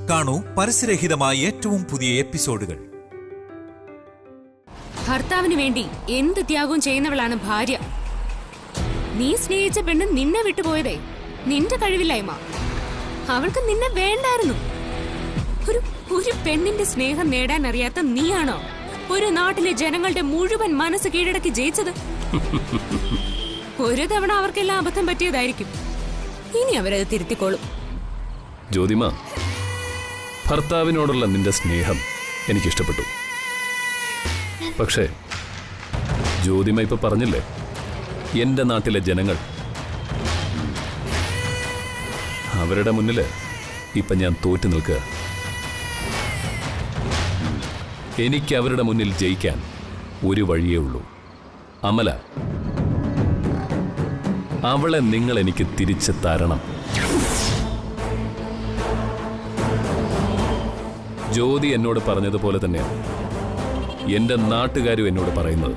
കാണൂ പരസ്യരഹിതമായ ഏറ്റവും പുതിയ എപ്പിസോഡുകൾ. ഭർത്താവിന് വേണ്ടി എന്ത് ത്യാഗവും ചെയ്യുന്നവളാണ് ഭാര്യ. നീ സ്നേഹിച്ച പെണ്ണ് നിന്നെ വിട്ടുപോയതേ നിന്റെ കഴിവില്ലായ്മ. അവൾക്ക് നിന്നെ വേണ്ടായിരുന്നു. ഒരു പെണ്ണിന്റെ സ്നേഹം നേടാൻ അറിയാത്ത നീയാണോ ഒരു നാട്ടിലെ ജനങ്ങളുടെ മുഴുവൻ മനസ്സ് കീഴടക്കി ജയിച്ചത്? ഒരു തവണ അവർക്കെല്ലാം അബദ്ധം പറ്റിയതായിരിക്കും. ഇനി അവരത് തിരുത്തിക്കോളും. ജ്യോതിമ, ഭർത്താവിനോടുള്ള നിന്റെ സ്നേഹം എനിക്കിഷ്ടപ്പെട്ടു. പക്ഷേ ജ്യോതിമ ഇപ്പൊ പറഞ്ഞില്ലേ, എന്റെ നാട്ടിലെ ജനങ്ങൾ, അവരുടെ മുന്നില് ഇപ്പൊ ഞാൻ തോറ്റു നിൽക്കുക. എനിക്ക് അവരുടെ മുന്നിൽ ജയിക്കാൻ ഒരു വഴിയേ ഉള്ളൂ. അമല, അവളെ നിങ്ങൾ എനിക്ക് തിരിച്ചു തരണം. ജ്യോതി എന്നോട് പറഞ്ഞതുപോലെ തന്നെയാണ് എന്റെ നാട്ടുകാരും എന്നോട് പറയുന്നത്.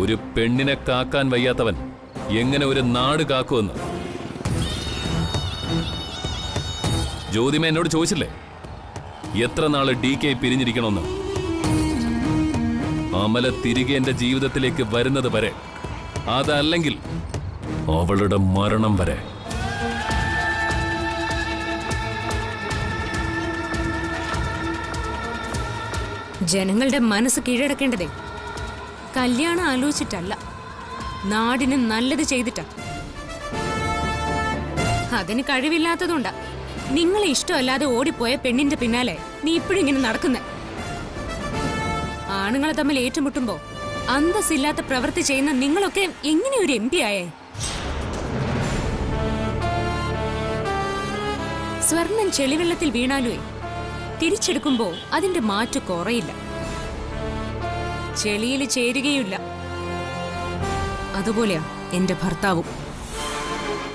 ഒരു പെണ്ണിനെ കാക്കാൻ വയ്യാത്തവൻ എങ്ങനെ ഒരു നാട് കാക്കുമെന്ന്. ജ്യോതിമ എന്നോട് ചോദിച്ചില്ലേ എത്ര നാള് DK പിരിഞ്ഞിരിക്കണമെന്ന്? അമല തിരികെ എന്റെ ജീവിതത്തിലേക്ക് വരുന്നത് വരെ, അതല്ലെങ്കിൽ അവളുടെ മരണം വരെ. ജനങ്ങളുടെ മനസ്സ് കീഴടക്കേണ്ടതേ കല്യാണം ആലോചിച്ചിട്ടല്ല, നാടിന് നല്ലത് ചെയ്തിട്ടാ. അതിന് കഴിവില്ലാത്തതുകൊണ്ടാ നിങ്ങളെ ഇഷ്ടമല്ലാതെ ഓടിപ്പോയ പെണ്ണിന്റെ പിന്നാലെ നീ ഇപ്പോഴും ഇങ്ങനെ നടക്കുന്നേ. ആണുങ്ങളെ തമ്മിൽ ഏറ്റുമുട്ടുമ്പോ അന്തസ്സില്ലാത്ത പ്രവൃത്തി ചെയ്യുന്ന നിങ്ങളൊക്കെ എങ്ങനെ ഒരു MP ആയേ? സ്വർണം ചെളിവെള്ളത്തിൽ വീണാലുവേ തിരിച്ചെടുക്കുമ്പോ അതിന്റെ മാറ്റു കുറയില്ല, ചെളിയിൽ ചേരുകയുമില്ല. അതുപോലെയാ എന്റെ ഭർത്താവും.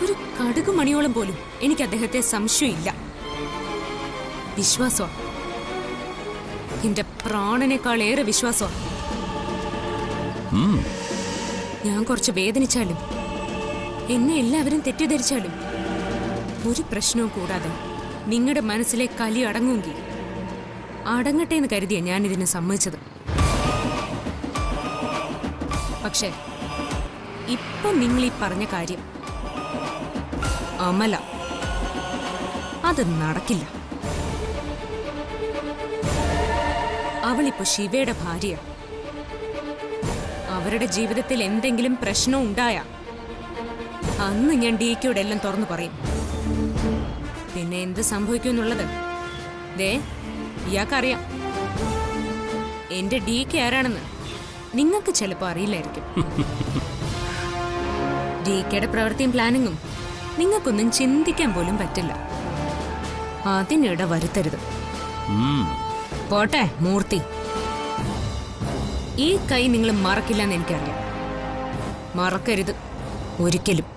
ഒരു കടുക് മണിയോളം പോലും എനിക്ക് അദ്ദേഹത്തെ സംശയമില്ല. വിശ്വാസ, എന്റെ പ്രാണനേക്കാൾ ഏറെ വിശ്വാസ. ഞാൻ കുറച്ച് വേദനിച്ചാലും എന്നെ എല്ലാവരും തെറ്റിദ്ധരിച്ചാലും ഒരു പ്രശ്നവും കൂടാതെ നിങ്ങളുടെ മനസ്സിലെ കലി അടങ്ങുമെങ്കിൽ അടങ്ങട്ടെ എന്ന് കരുതിയ ഞാൻ ഇതിന് സമ്മതിച്ചത്. പക്ഷേ ഇപ്പൊ നിങ്ങൾ ഈ പറഞ്ഞ കാര്യം അമല, അത് നടക്കില്ല. അവളിപ്പോ ശിവയുടെ ഭാര്യ. അവരുടെ ജീവിതത്തിൽ എന്തെങ്കിലും പ്രശ്നം ഉണ്ടായ അന്ന് ഞാൻ DKയോട് എല്ലാം തുറന്നു പറയും. പിന്നെ എന്ത് സംഭവിക്കുമെന്നുള്ളത് ദേ ഇയാൾക്കറിയാം. എന്റെ DK ആരാണെന്ന് നിങ്ങൾക്ക് ചിലപ്പോ അറിയില്ലായിരിക്കും. DKയുടെ പ്രവൃത്തിയും പ്ലാനിങ്ങും നിങ്ങൾക്കൊന്നും ചിന്തിക്കാൻ പോലും പറ്റില്ല. അതിനിട വരുത്തരുത്. പോട്ടെ മൂർത്തി, ഈ കൈ നിങ്ങൾ മറക്കില്ലെന്ന് എനിക്കറിയാം. മറക്കരുത് ഒരിക്കലും.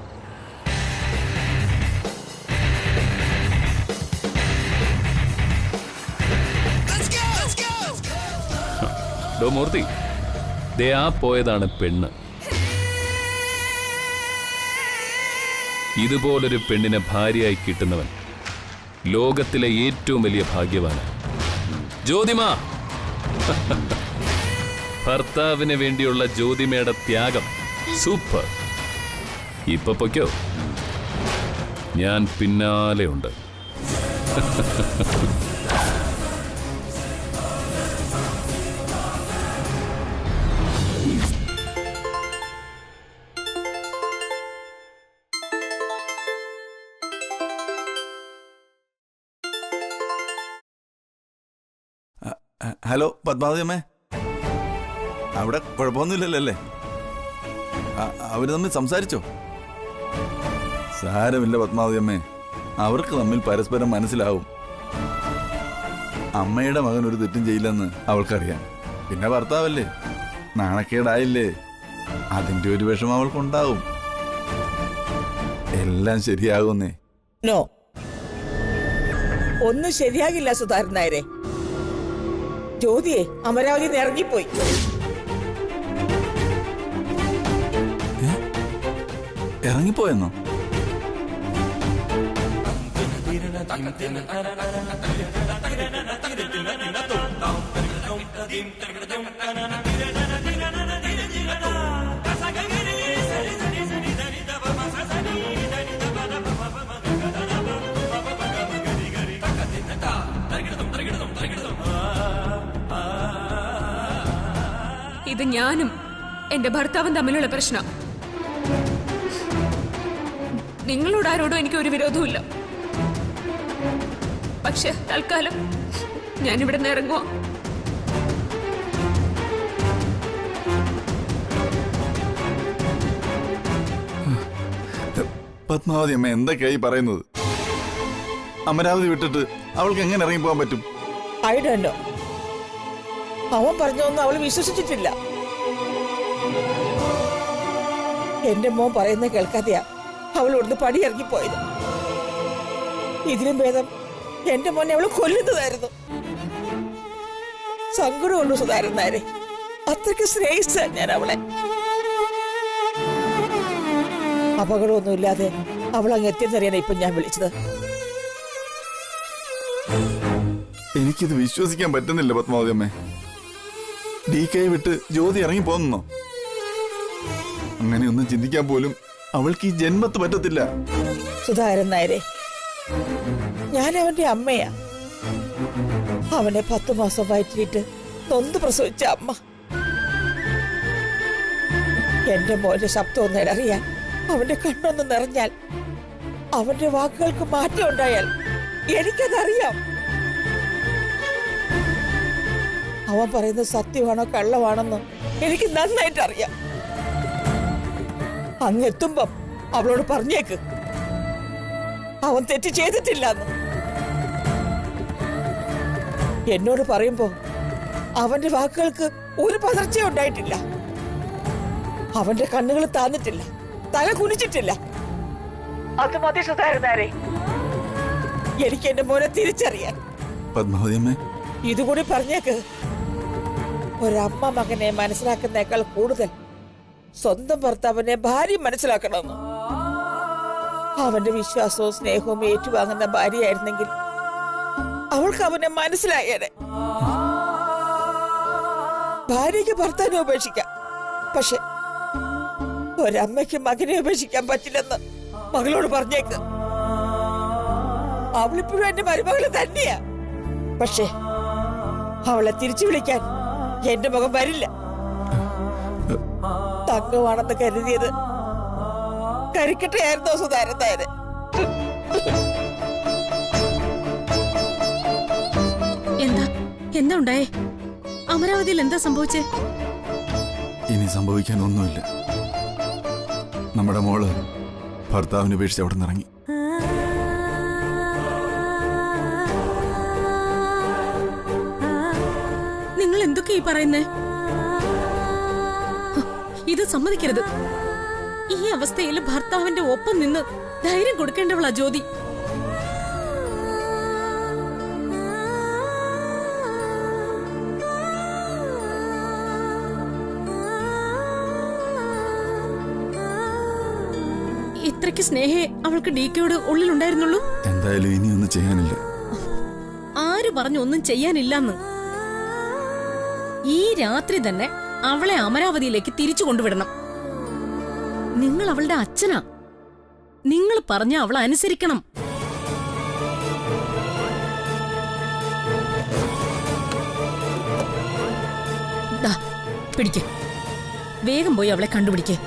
മൂർത്തി, ദേ ആ പോയതാണ് പെണ്ണ്. ഇതുപോലൊരു പെണ്ണിനെ ഭാര്യയായി കിട്ടുന്നവൻ ലോകത്തിലെ ഏറ്റവും വലിയ ഭാഗ്യവാനാണ്. ജ്യോതിമ, ഭർത്താവിന് വേണ്ടിയുള്ള ജ്യോതിമയുടെ ത്യാഗം സൂപ്പർ. ഇപ്പൊ പൊയ്ക്കോ, ഞാൻ പിന്നാലെ ഉണ്ട്. ഹലോ പത്മാവതി അമ്മേ, അവിടെ കുഴപ്പമൊന്നുമില്ലല്ലേ? അവര് തമ്മിൽ സംസാരിച്ചോ? സാരമില്ല പത്മാവതി അമ്മേ, അവർക്ക് തമ്മിൽ പരസ്പരം മനസ്സിലാവും. അമ്മയുടെ മകൻ ഒരു തെറ്റും ചെയ്യില്ലെന്ന് അവൾക്കറിയാം. പിന്നെ ഭർത്താവല്ലേ, നാണക്കേടായില്ലേ, അതിന്റെ ഒരു വിഷമം അവൾക്കുണ്ടാവും. എല്ലാം ശരിയാകുന്നേ. നോ, ഒന്നും ശരിയാകില്ല സുധാകരൻ നായരെ. ജ്യോതിയെ അമരാവതി ഇറങ്ങിപ്പോയി. ഇറങ്ങിപ്പോയെന്നോ? ഇത് ഞാനും എന്റെ ഭർത്താവും തമ്മിലുള്ള പ്രശ്നം. നിങ്ങളോട് ആരോടും എനിക്ക് ഒരു വിരോധവുമില്ല. പക്ഷെ തൽക്കാലം ഞാനിവിടെ നിന്ന് ഇറങ്ങുക. പത്മാവതി അമ്മ എന്തൊക്കെയായി പറയുന്നത്? അമരാവതി വിട്ടിട്ട് അവൾക്ക് എങ്ങനെ ഇറങ്ങി പോകാൻ പറ്റും? I don't know. അവൻ പറഞ്ഞൊന്നും അവൾ വിശ്വസിച്ചിട്ടില്ല. എന്റെ മോൻ പറയുന്ന കേൾക്കാതെയാ അവൾ ഇവിടുന്ന് പടി ഇറങ്ങിപ്പോയത്. ഇതിനും ഭേദം എന്റെ മോനെ അവള് കൊല്ലുന്നതായിരുന്നു. സങ്കടമുള്ളൂ സുധാരൻ നായരെ. അത്രയ്ക്ക് സ്നേഹിച്ച ഞാൻ അവളെ. അപകടമൊന്നുമില്ലാതെ അവൾ അങ്ങ് എത്തിയെന്നറിയാനാ ഇപ്പൊ ഞാൻ വിളിച്ചത്. എനിക്കിത് വിശ്വസിക്കാൻ പറ്റുന്നില്ല പത്മാവതി അമ്മേ. DK വിട്ട് ജ്യോതി ഇറങ്ങി പോന്നോ? അങ്ങനെയൊന്നും ചിന്തിക്കാൻ പോലും അവൾക്ക് ഈ ജന്മത്ത് പറ്റത്തില്ല. സുധാരൻ നായരെ, ഞാൻ അവന്റെ അമ്മയാ. അവനെ 10 മാസം വയറ്റിലിട്ട് നൊന്ത് പ്രസവിച്ച അമ്മ. എന്റെ മോന്റെ ശബ്ദം ഒന്ന് ഇടറിയാൽ, അവന്റെ കണ്ണൊന്ന് നിറഞ്ഞാൽ, അവന്റെ വാക്കുകൾക്ക് മാറ്റം ഉണ്ടായാൽ എനിക്കതറിയാം. അവൻ പറയുന്നത് സത്യമാണോ കള്ളമാണെന്നോ എനിക്ക് നന്നായിട്ട് അറിയാം. അങ്ങെത്തുമ്പം അവളോട് പറഞ്ഞേക്ക് അവൻ തെറ്റ് ചെയ്തിട്ടില്ലെന്ന്. എന്നോട് പറയുമ്പോ അവന്റെ വാക്കുകൾക്ക് ഒരു പതർച്ചയും ഉണ്ടായിട്ടില്ല. അവന്റെ കണ്ണുകൾ താന്നിട്ടില്ല, തല കുനിച്ചിട്ടില്ല. അത് മതി സുധാരനാരെ. എനിക്ക് എന്റെ മോനെ തിരിച്ചറിയാൻ. പത്മാവതി അമ്മേ, ഇതുകൂടി പറഞ്ഞേക്ക്. ഒരമ്മ മകനെ മനസ്സിലാക്കുന്നേക്കാൾ കൂടുതൽ സ്വന്തം ഭർത്താവിനെ ഭാര്യ മനസ്സിലാക്കണമെന്ന്. അവന്റെ വിശ്വാസവും സ്നേഹവും ഏറ്റുവാങ്ങുന്ന ഭാര്യയായിരുന്നെങ്കിൽ അവൾക്ക് അവനെ മനസ്സിലായേനെ. ഭാര്യയ്ക്ക് ഭർത്താവിനെ ഉപേക്ഷിക്കാം, പക്ഷെ ഒരമ്മയ്ക്ക് മകനെ ഉപേക്ഷിക്കാൻ പറ്റില്ലെന്ന് മകളോട് പറഞ്ഞേക്ക്. അവളിപ്പോഴും എന്റെ മരുമകള് തന്നെയാ. പക്ഷെ അവളെ തിരിച്ചു വിളിക്കാൻ എന്റെ മുഖം വരില്ല. തങ്കമാണെന്ന് കരുതിയത് കരിക്കട്ടയായിരുന്നോ സുധാരൻ നായരെ? എന്താ ഉണ്ടായേ? അമരാവതിയിൽ എന്താ സംഭവിച്ചേ? ഇനി സംഭവിക്കാൻ ഒന്നുമില്ല. നമ്മുടെ മോള് ഭർത്താവിനെ ഉപേക്ഷിച്ച് അവിടെ നിന്നിറങ്ങി. നിങ്ങൾ എന്തൊക്കെ ഈ പറയുന്നേ? ഇത് സമ്മതിക്കരുത്. ഈ അവസ്ഥയിൽ ഭർത്താവിന്റെ ഒപ്പം നിന്ന് ധൈര്യം കൊടുക്കേണ്ടവളാ ജ്യോതി. ഇത്രയ്ക്ക് സ്നേഹേ അവൾക്ക് DKയോട് ഉള്ളിലുണ്ടായിരുന്നുള്ളൂ. എന്തായാലും ഇനിയൊന്നും ചെയ്യാനില്ല. ആര് പറഞ്ഞു ഒന്നും ചെയ്യാനില്ലെന്ന്? ഈ രാത്രി തന്നെ അവളെ അമരാവതിയിലേക്ക് തിരിച്ചു കൊണ്ടുവിടണം. നിങ്ങൾ അവളുടെ അച്ഛനാ. നിങ്ങൾ പറഞ്ഞ അവൾ അനുസരിക്കണം. പിടിക്ക്, വേഗം പോയി അവളെ കണ്ടുപിടിക്കേ.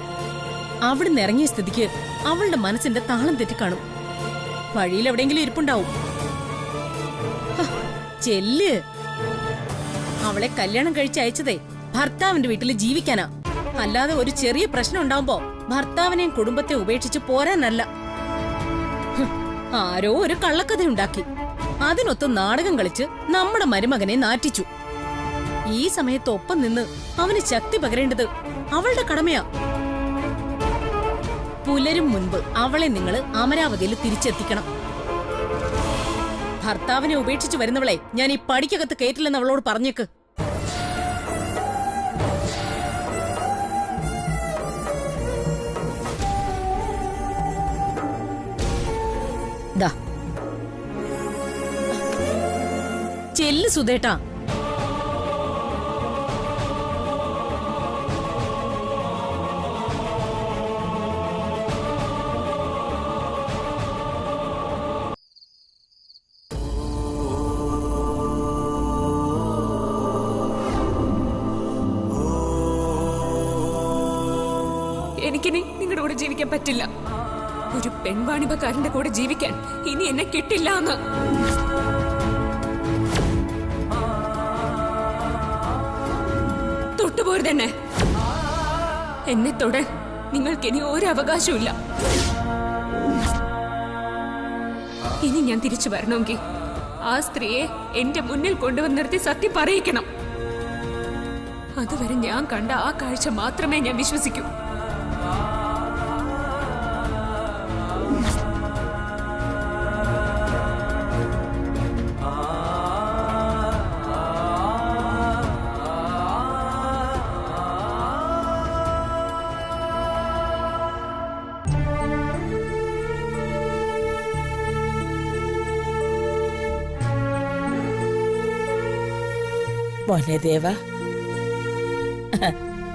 അവിടുന്ന് ഇറങ്ങിയ സ്ഥിതിക്ക് അവളുടെ മനസ്സിന്റെ താളം തെറ്റിക്കാണും. വഴിയിൽ എവിടെയെങ്കിലും ഇരിപ്പുണ്ടാവും. ചെല്ല്. അവളെ കല്യാണം കഴിച്ച് അയച്ചതേ ഭർത്താവിന്റെ വീട്ടിൽ ജീവിക്കാനാ. അല്ലാതെ ഒരു ചെറിയ പ്രശ്നം ഉണ്ടാവുമ്പോ ഭർത്താവിനെയും കുടുംബത്തെ ഉപേക്ഷിച്ച് പോരാനല്ല. ആരോ ഒരു കള്ളക്കഥയുണ്ടാക്കി അതിനൊത്ത് നാടകം കളിച്ച് നമ്മുടെ മരുമകനെ നാറ്റിച്ചു. ഈ സമയത്ത് ഒപ്പം നിന്ന് അവന് ശക്തി പകരേണ്ടത് അവളുടെ കടമയാ. പുലരും മുൻപ് അവളെ നിങ്ങൾ അമരാവതിയിൽ തിരിച്ചെത്തിക്കണം. ഭർത്താവിനെ ഉപേക്ഷിച്ചു വരുന്നവളെ ഞാൻ ഈ പടിക്കകത്ത് കയറ്റില്ലെന്ന് അവളോട് പറഞ്ഞേക്ക്. ചെല്ല് സുധേട്ടാ. എനിക്കിനി നിങ്ങളുടെ കൂടെ ജീവിക്കാൻ പറ്റില്ല. ഒരു പെൺവാണിഭക്കാരന്റെ കൂടെ ജീവിക്കാൻ ഇനി എന്നെ കിട്ടില്ല എന്ന്. തൊട്ടുപോരുതെന്നെ. എന്നെ തൊടാൻ നിങ്ങൾക്കിനി ഒരു അവകാശമില്ല. ഇനി ഞാൻ തിരിച്ചു വരണമെങ്കിൽ ആ സ്ത്രീയെ എന്റെ മുന്നിൽ കൊണ്ടുവന്ന് നിർത്തി സത്യം പറയിക്കണം. അതുവരെ ഞാൻ കണ്ട ആ കാഴ്ച മാത്രമേ ഞാൻ വിശ്വസിക്കൂ. മോനെ ദേവ,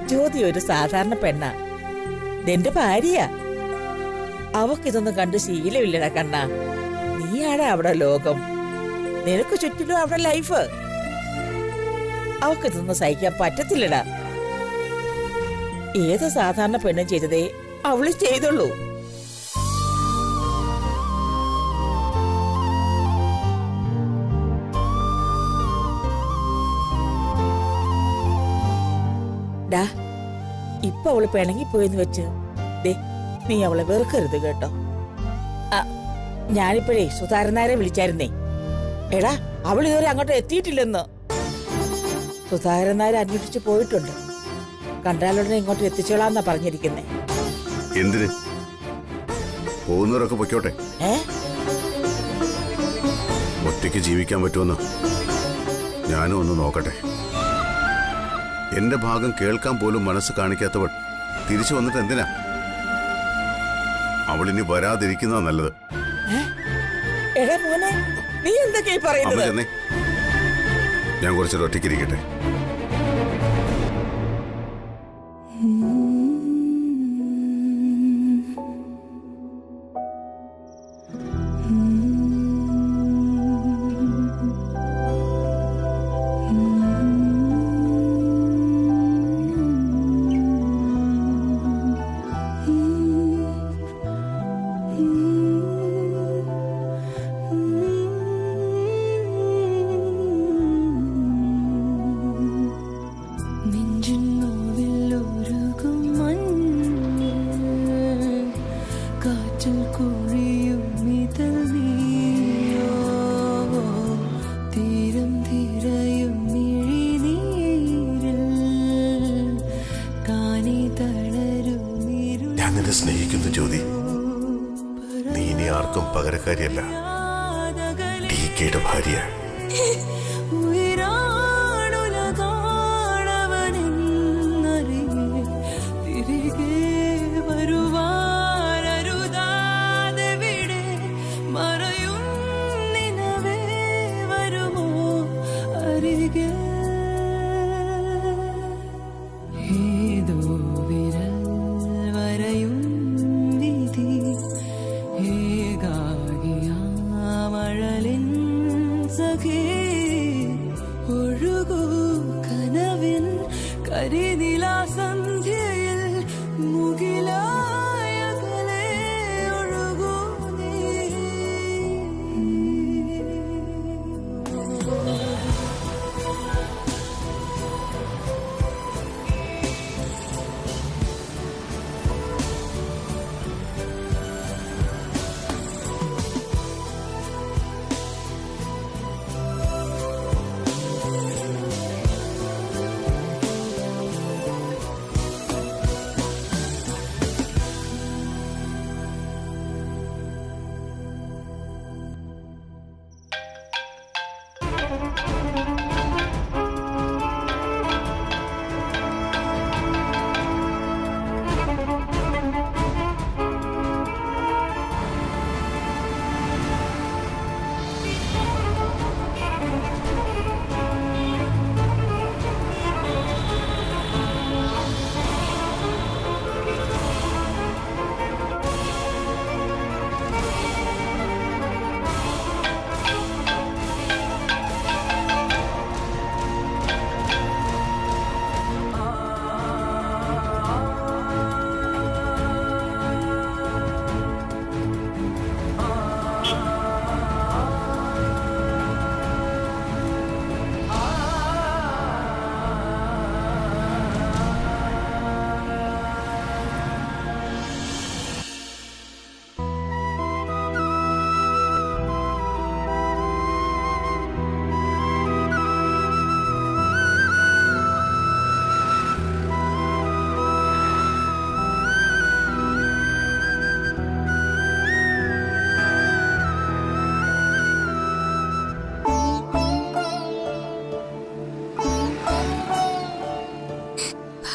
ജ്യോതി ഒരു സാധാരണ പെണ്ണാ. നിന്റെ ഭാര്യ. അവക്കിതൊന്നും കണ്ട് ശീലമില്ലടാ കണ്ണ. നീയാടാ അവിടെ ലോകം. നിനക്ക് ചുറ്റിലും അവിടെ ലൈഫ്. അവക്കിതൊന്നും സഹിക്കാൻ പറ്റത്തില്ലടാ. ഏത് സാധാരണ പെണ്ണും ചെയ്തതേ അവള് ചെയ്തുള്ളൂ. ഡാ, ഇപ്പൊ അവള് പിണങ്ങിപ്പോയെന്ന് വെച്ച് ദേ നീ അവളെ വെറുക്കരുത് കേട്ടോ. ഞാനിപ്പോഴേ സുധാരനാരെ വിളിച്ചായിരുന്നേ. എടാ, അവൾ ഇതുവരെ അങ്ങോട്ട് എത്തിയിട്ടില്ലെന്ന്. സുധാരനാരെ അന്വേഷിച്ചു പോയിട്ടുണ്ട്. കണ്ടാലുടനെ ഇങ്ങോട്ട് എത്തിച്ചോളാന്നാ പറഞ്ഞിരിക്കുന്നേ. എന്തിന്? പോകുന്നവരൊക്കെ പൊയ്ക്കോട്ടെ. ഒറ്റയ്ക്ക് ജീവിക്കാൻ പറ്റുമെന്ന് ഞാനും ഒന്ന് നോക്കട്ടെ. എന്റെ ഭാഗം കേൾക്കാൻ പോലും മനസ്സ് കാണിക്കാത്തവൾ തിരിച്ചു വന്നിട്ട് എന്തിനാ? അവളിനി വരാതിരിക്കുന്നതാ നല്ലത്. അമ്മ ചെന്നേ, ഞാൻ കുറച്ചൊരു ഒറ്റയ്ക്കിരിക്കട്ടെ. സ്നേഹിക്കുന്നു ജ്യോതി. നീ ഇനി ആർക്കും പകരക്കാരിയല്ല. ടികെയുടെ ഭാര്യ.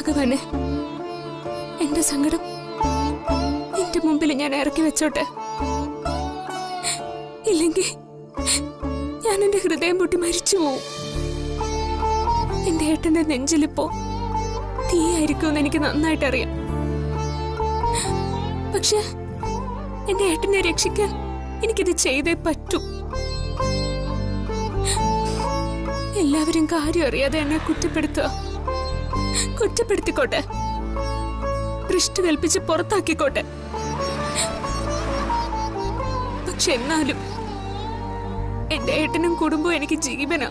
ഭഗവാനെ, എന്റെ സങ്കടം എന്റെ മുമ്പിൽ ഞാൻ ഇറക്കി വെച്ചോട്ടെ. ഇല്ലെങ്കിൽ ഞാൻ എന്റെ ഹൃദയം പൊട്ടി മരിച്ചു പോവും. എന്റെ ഏട്ടന്റെ നെഞ്ചിലിപ്പോ തീയായിരിക്കുമെന്ന് എനിക്ക് നന്നായിട്ട് അറിയാം. പക്ഷെ എന്റെ ഏട്ടനെ രക്ഷിക്കാൻ എനിക്കിത് ചെയ്തേ പറ്റൂ. എല്ലാവരും കാര്യം അറിയാതെ എന്നെ കുറ്റപ്പെടുത്തിക്കോട്ടെ, ദൃഷ്ടി കൽപ്പിച്ച് പുറത്താക്കിക്കോട്ടെ. പക്ഷെ എന്നാലും എന്റെ ഏട്ടനും കുടുംബവും എനിക്ക് ജീവനാ.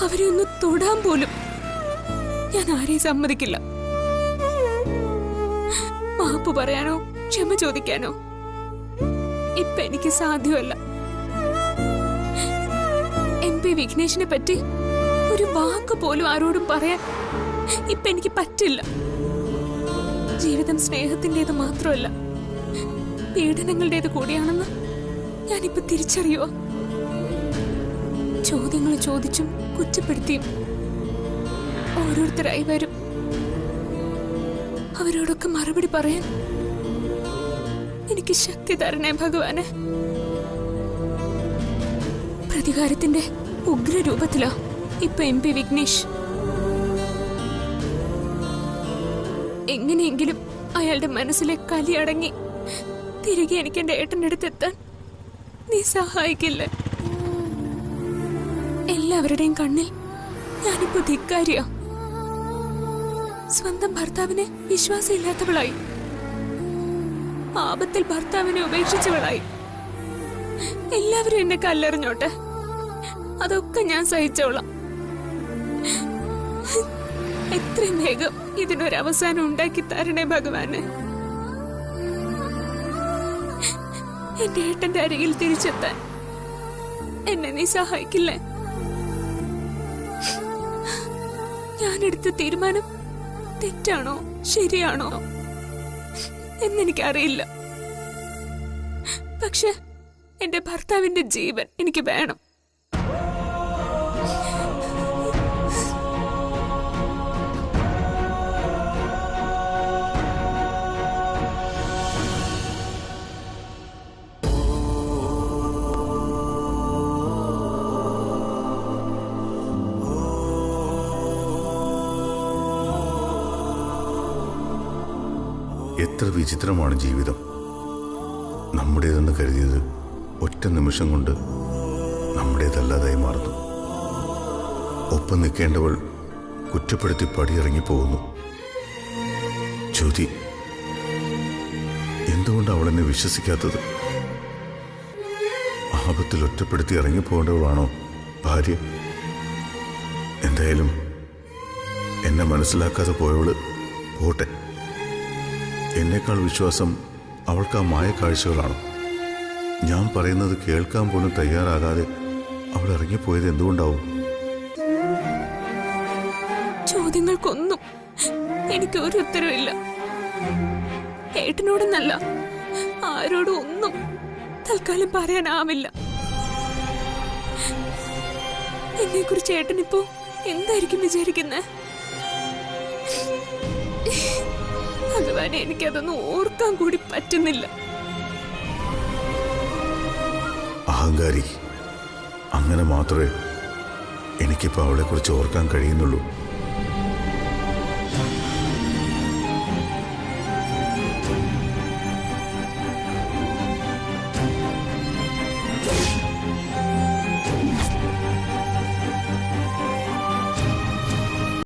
അവരെ ഒന്ന് തൊടാൻ പോലും ഞാൻ ആരെയും സമ്മതിക്കില്ല. മാപ്പ് പറയാനോ ക്ഷമ ചോദിക്കാനോ ഇപ്പൊ എനിക്ക് സാധ്യമല്ല. MP വിഘ്നേഷിനെ പറ്റി ഒരു വാക്ക് പോലും ആരോടും പറയാൻ ഇപ്പൊ എനിക്ക് പറ്റില്ല. ജീവിതം സ്നേഹത്തിൻ്റെത് മാത്രമല്ല, പീഡനങ്ങളുടേത് കൂടിയാണെന്ന് ഞാനിപ്പോ തിരിച്ചറിയുക. ചോദ്യങ്ങൾ ചോദിച്ചും കുറ്റപ്പെടുത്തിയും ഓരോരുത്തരായി വരും. അവരോടൊക്കെ മറുപടി പറയാൻ എനിക്ക് ശക്തി തരണേ ഭഗവാനെ. പ്രതികാരത്തിന്റെ ഉഗ്രരൂപത്തിലാ ഇപ്പൊ MP വിഘ്നേഷ്. എങ്ങനെയെങ്കിലും അയാളുടെ മനസ്സിലെ കലി അടങ്ങി തിരികെ എനിക്ക് എന്റെ ഏട്ടൻ്റെ അടുത്തെത്താൻ നീ സഹായിക്കില്ലേ? എല്ലാവരുടെയും കണ്ണിൽ ഞാനിപ്പോ ധിക്കാരിയാ. സ്വന്തം ഭർത്താവിനെ വിശ്വാസമില്ലാത്തവളായി, ആപത്തിൽ ഭർത്താവിനെ ഉപേക്ഷിച്ചവളായി. എല്ലാവരും എന്നെ കല്ലെറിഞ്ഞോട്ടെ, അതൊക്കെ ഞാൻ സഹിച്ചോളാം. എത്രയും വേഗം ഇതിനൊരവസാനം ഉണ്ടാക്കി തരണേ ഭഗവാനെ. എന്റെ ഏട്ടന്റെ അരികിൽ തിരിച്ചെത്താൻ എന്നെ നീ സഹായിക്കില്ലേ? ഞാനെടുത്ത തീരുമാനം തെറ്റാണോ ശരിയാണോ എന്നെനിക്കറിയില്ല. പക്ഷെ എന്റെ ഭർത്താവിന്റെ ജീവൻ എനിക്ക് വേണം. എത്ര വിചിത്രമാണ് ജീവിതം. നമ്മുടേതെന്ന് കരുതിയത് ഒറ്റ നിമിഷം കൊണ്ട് നമ്മുടേതല്ലാതായി മാറുന്നു. ഒപ്പം നിൽക്കേണ്ടവൾ കുറ്റപ്പെടുത്തി പടിയിറങ്ങിപ്പോകുന്നു. ജ്യോതി, എന്തുകൊണ്ട് അവൾ എന്നെ വിശ്വസിക്കാത്തത്? ആപത്തിൽ ഒറ്റപ്പെടുത്തി ഇറങ്ങിപ്പോകേണ്ടവളാണോ ഭാര്യ? എന്തായാലും എന്നെ മനസ്സിലാക്കാതെ പോയവള് പോട്ടെ. എന്നേക്കാൾ വിശ്വാസം അവൾക്ക് ആ മായ കാഴ്ചകളാണ്. ഞാൻ പറയുന്നത് കേൾക്കാൻ പോലും തയ്യാറാകാതെ അവൾ ഇറങ്ങിപ്പോയത് എന്തുകൊണ്ടാവും? ചോദ്യങ്ങൾക്കൊന്നും എനിക്ക് ഒരു ഉത്തരവില്ല. ഏട്ടനോടൊന്നല്ല, ആരോടും ഒന്നും തൽക്കാലം പറയാനാവില്ല. എന്നെ കുറിച്ച് ഏട്ടനിപ്പോ എന്തായിരിക്കും വിചാരിക്കുന്നത്? ഭഗവാനെ, എനിക്കതൊന്നും ഓർക്കാൻ കൂടി പറ്റുന്നില്ല. അഹങ്കാരി, അങ്ങനെ മാത്രമേ എനിക്കിപ്പോൾ അവളെക്കുറിച്ച് ഓർക്കാൻ കഴിയുന്നുള്ളൂ.